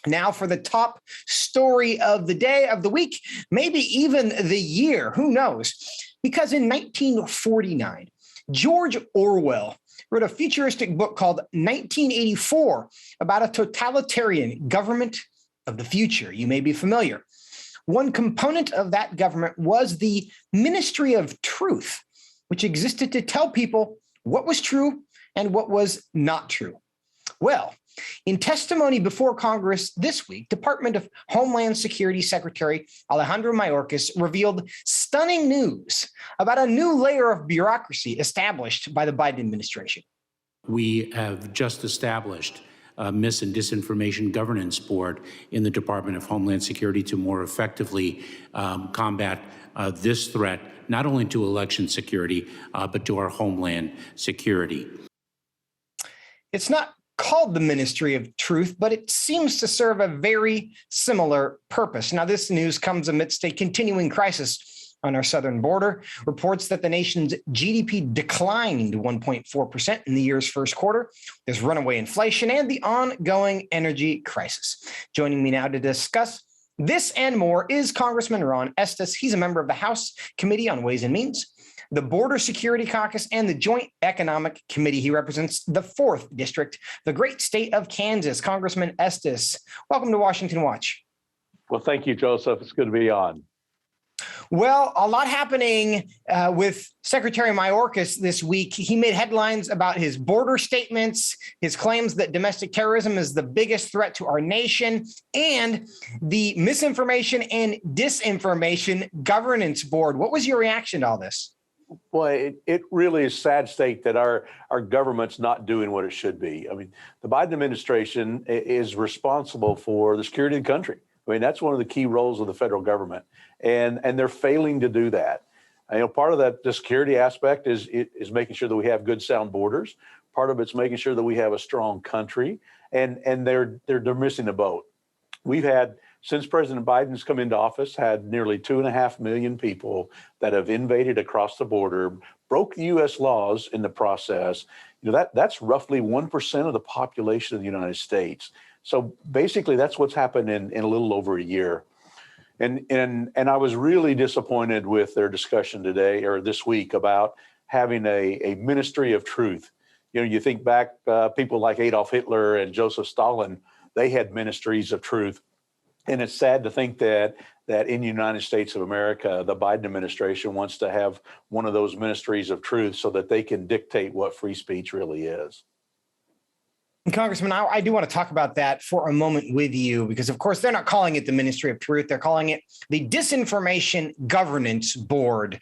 Now for the top story of the day, of the week, maybe even the year, who knows? Because in 1949, George Orwell wrote a futuristic book called 1984 about a totalitarian government of the future. You may be familiar. One component of that government was the Ministry of Truth, which existed to tell people what was true and what was not true. Well, in testimony before Congress this week, Department of Homeland Security Secretary Alejandro Mayorkas revealed stunning news about a new layer of bureaucracy established by the Biden administration. We have just established a Mis- and Disinformation Governance Board in the Department of Homeland Security to more effectively combat this threat, not only to election security, but to our homeland security. It's not called the Ministry of Truth, but it seems to serve a very similar purpose. Now, this news comes amidst a continuing crisis on our southern border. Reports that the nation's GDP declined 1.4% in the year's first quarter. There's runaway inflation and the ongoing energy crisis. Joining me now to discuss this and more is Congressman Ron Estes. He's a member of the House Committee on Ways and Means, the Border Security Caucus, and the Joint Economic Committee. He represents the 4th District, the great state of Kansas. Congressman Estes, welcome to Washington Watch. Well, thank you, Joseph. It's good to be on. Well, a lot happening with Secretary Mayorkas this week. He made headlines about his border statements, his claims that domestic terrorism is the biggest threat to our nation, and the Misinformation and Disinformation Governance Board. What was your reaction to all this? Well, it really is a sad state that our government's not doing what it should be. I mean, the Biden administration is responsible for the security of the country. I mean, that's one of the key roles of the federal government, and they're failing to do that. Part of that, the security aspect is making sure that we have good, sound borders. Part of it's making sure that we have a strong country, and they're missing the boat. We've had, since President Biden's come into office, had nearly 2.5 million people that have invaded across the border, broke the U.S. laws in the process. That's roughly 1% of the population of the United States. So basically, that's what's happened in a little over a year. And I was really disappointed with their discussion today or this week about having a ministry of truth. You think back, people like Adolf Hitler and Joseph Stalin, they had ministries of truth. And it's sad to think that in the United States of America, the Biden administration wants to have one of those ministries of truth so that they can dictate what free speech really is. Congressman, I do want to talk about that for a moment with you, because, of course, they're not calling it the Ministry of Truth. They're calling it the Disinformation Governance Board.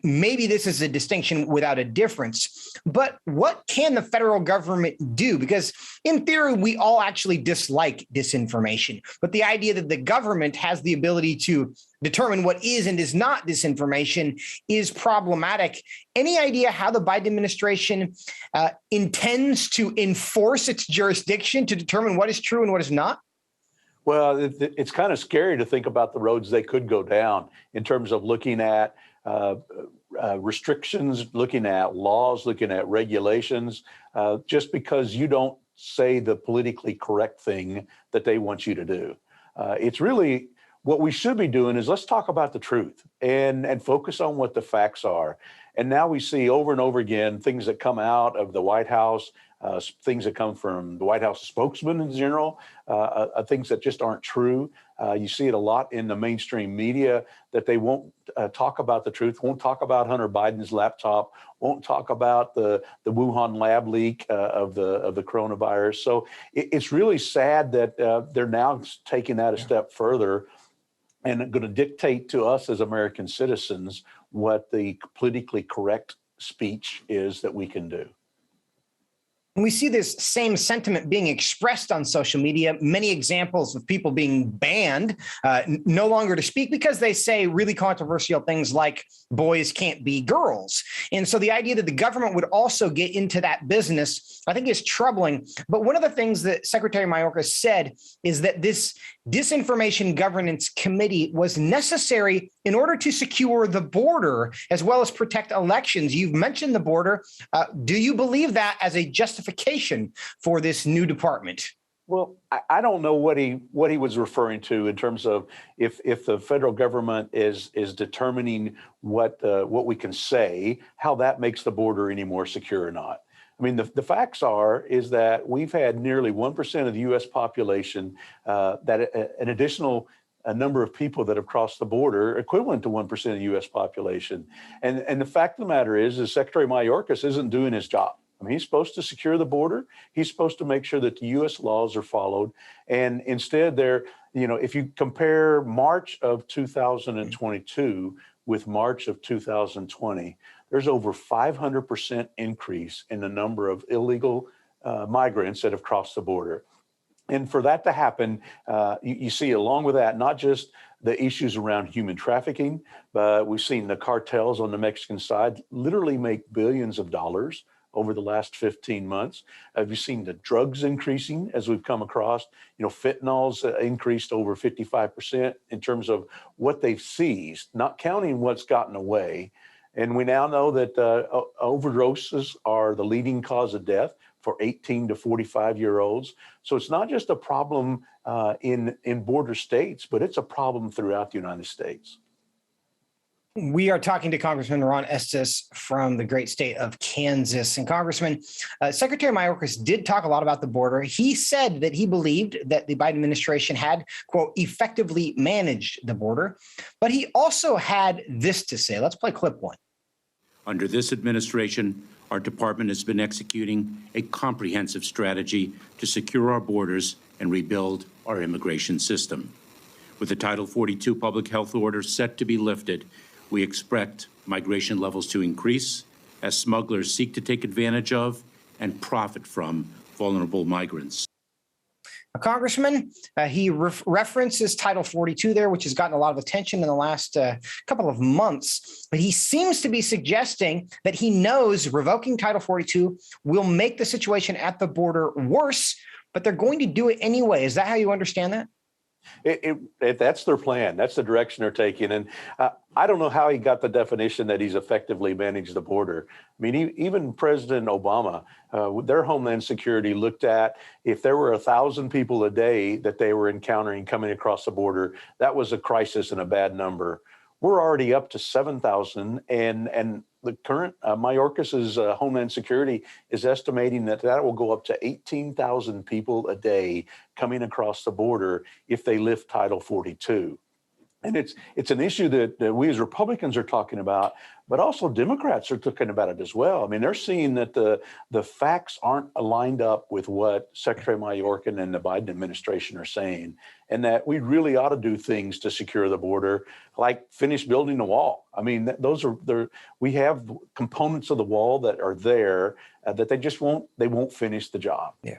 Maybe this is a distinction without a difference, but what can the federal government do? Because in theory, we all actually dislike disinformation, but the idea that the government has the ability to determine what is and is not disinformation is problematic. Any idea how the Biden administration intends to enforce its jurisdiction to determine what is true and what is not? Well, it's kind of scary to think about the roads they could go down in terms of looking at restrictions, looking at laws, looking at regulations, just because you don't say the politically correct thing that they want you to do. It's really what we should be doing is let's talk about the truth and focus on what the facts are. And now we see over and over again things that come out of the White House, things that come from the White House spokesman in general, things that just aren't true. You see it a lot in the mainstream media that they won't talk about the truth, won't talk about Hunter Biden's laptop, won't talk about the Wuhan lab leak of the coronavirus. So it's really sad that they're now taking that a step further and going to dictate to us as American citizens what the politically correct speech is that we can do. We see this same sentiment being expressed on social media, many examples of people being banned, no longer to speak because they say really controversial things like boys can't be girls. And so the idea that the government would also get into that business, I think, is troubling. But one of the things that Secretary Mayorkas said is that this Disinformation Governance Committee was necessary in order to secure the border as well as protect elections. You've mentioned the border. Do you believe that as a justification for this new department? Well, I don't know what he was referring to in terms of if the federal government is determining what we can say, how that makes the border any more secure or not. I mean, the facts is that we've had nearly 1% of the U.S. population, that an additional number of people that have crossed the border, equivalent to 1% of the U.S. population. And the fact of the matter is Secretary Mayorkas isn't doing his job. I mean, he's supposed to secure the border. He's supposed to make sure that the U.S. laws are followed. And instead, if you compare March of 2022 with March of 2020, there's over 500% increase in the number of illegal migrants that have crossed the border. And for that to happen, you see along with that, not just the issues around human trafficking, but we've seen the cartels on the Mexican side literally make billions of dollars over the last 15 months. Have you seen the drugs increasing as we've come across? Fentanyl's increased over 55% in terms of what they've seized, not counting what's gotten away. And we now know that overdoses are the leading cause of death for 18 to 45-year-olds. So it's not just a problem in border states, but it's a problem throughout the United States. We are talking to Congressman Ron Estes from the great state of Kansas. And Congressman, Secretary Mayorkas did talk a lot about the border. He said that he believed that the Biden administration had, quote, effectively managed the border. But he also had this to say. Let's play clip one. Under this administration, our department has been executing a comprehensive strategy to secure our borders and rebuild our immigration system. With the Title 42 public health order set to be lifted, we expect migration levels to increase as smugglers seek to take advantage of and profit from vulnerable migrants. Congressman, he references Title 42 there, which has gotten a lot of attention in the last couple of months. But he seems to be suggesting that he knows revoking Title 42 will make the situation at the border worse, but they're going to do it anyway. Is that how you understand that? That's their plan. That's the direction they're taking. And I don't know how he got the definition that he's effectively managed the border. I mean, even President Obama, their Homeland Security looked at if there were 1,000 people a day that they were encountering coming across the border, that was a crisis and a bad number. We're already up to 7,000, and the current Mayorkas's Homeland Security is estimating that will go up to 18,000 people a day coming across the border if they lift Title 42. And it's an issue that we as Republicans are talking about, but also Democrats are talking about it as well. I mean, they're seeing that the facts aren't aligned up with what Secretary Mayorkas and the Biden administration are saying, and that we really ought to do things to secure the border, like finish building the wall. I mean, we have components of the wall that are there that they won't finish the job. Yeah.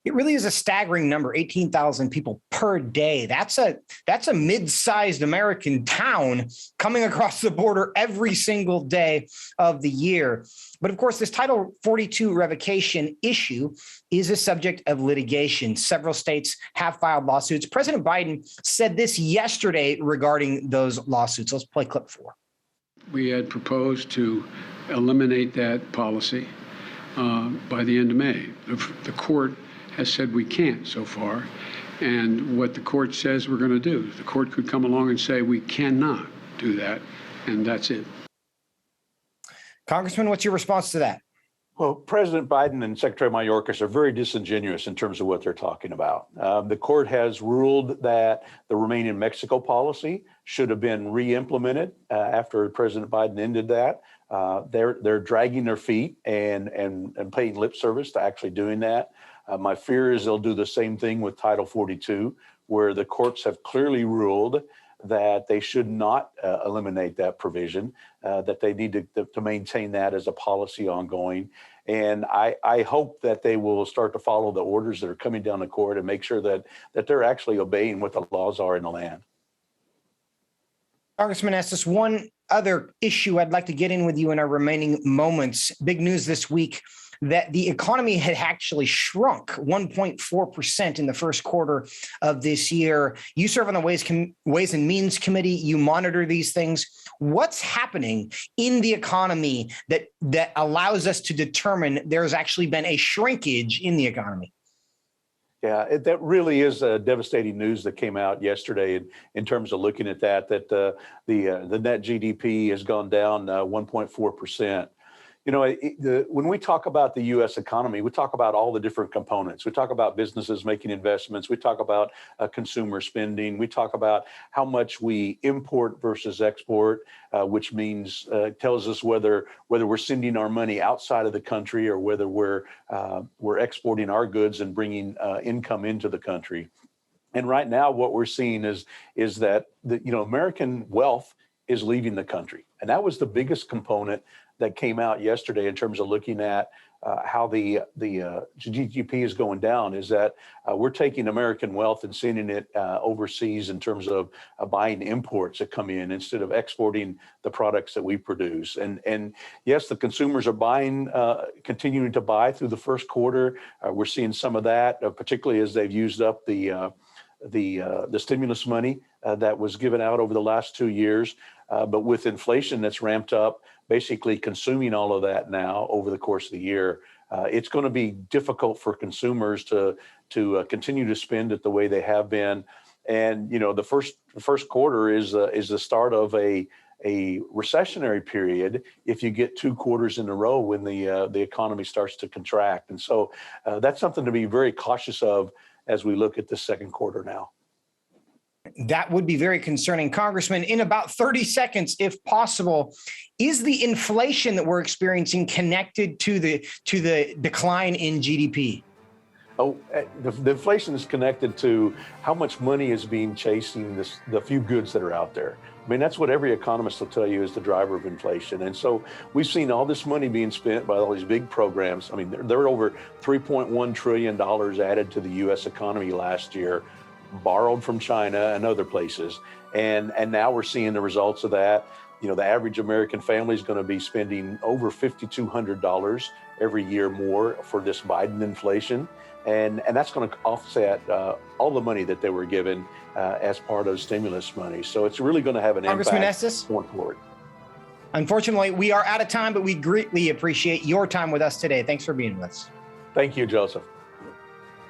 It really is a staggering number, 18,000 people per day. That's a mid-sized American town coming across the border every single day of the year. But of course, this Title 42 revocation issue is a subject of litigation. Several states have filed lawsuits. President Biden said this yesterday regarding those lawsuits. Let's play clip 4. We had proposed to eliminate that policy by the end of May. The court has said we can't so far. And what the court says we're going to do, the court could come along and say we cannot do that, and that's it. Congressman, what's your response to that? Well, President Biden and Secretary Mayorkas are very disingenuous in terms of what they're talking about. The court has ruled that the Remain in Mexico policy should have been re-implemented after President Biden ended that. They're dragging their feet and paying lip service to actually doing that. My fear is they'll do the same thing with Title 42, where the courts have clearly ruled that they should not eliminate that provision, that they need to maintain that as a policy ongoing. And I hope that they will start to follow the orders that are coming down the court and make sure that they're actually obeying what the laws are in the land. Congressman Estes, one other issue I'd like to get in with you in our remaining moments. Big news this week that the economy had actually shrunk 1.4% in the first quarter of this year. You serve on the Ways and Means Committee. You monitor these things. What's happening in the economy that allows us to determine there's actually been a shrinkage in the economy? Yeah, that really is devastating news that came out yesterday in terms of looking at the net GDP has gone down 1.4%. You know, when we talk about the U.S. economy, we talk about all the different components. We talk about businesses making investments. We talk about consumer spending. We talk about how much we import versus export, which means tells us whether we're sending our money outside of the country or whether we're exporting our goods and bringing income into the country. And right now, what we're seeing is that American wealth is leaving the country, and that was the biggest component that came out yesterday in terms of looking at how the GDP is going down, is that we're taking American wealth and sending it overseas in terms of buying imports that come in instead of exporting the products that we produce. And yes, the consumers are buying, continuing to buy through the first quarter. We're seeing some of that, particularly as they've used up the stimulus money that was given out over the last 2 years. But with inflation that's ramped up, basically consuming all of that now over the course of the year, it's going to be difficult for consumers to continue to spend it the way they have been. And the first quarter is the start of a recessionary period if you get 2 quarters in a row when the economy starts to contract. And so that's something to be very cautious of as we look at the second quarter now. That would be very concerning. Congressman, in about 30 seconds, if possible, is the inflation that we're experiencing connected to the decline in GDP? Oh, the inflation is connected to how much money is being chasing the few goods that are out there. I mean, that's what every economist will tell you is the driver of inflation. And so we've seen all this money being spent by all these big programs. I mean, there are over $3.1 trillion added to the U.S. economy last year, borrowed from China and other places. And now we're seeing the results of that. The average American family is going to be spending over $5,200 every year more for this Biden inflation. And that's going to offset all the money that they were given as part of stimulus money. So it's really going to have an Congressman impact Estes, going forward. Unfortunately, we are out of time, but we greatly appreciate your time with us today. Thanks for being with us. Thank you, Joseph.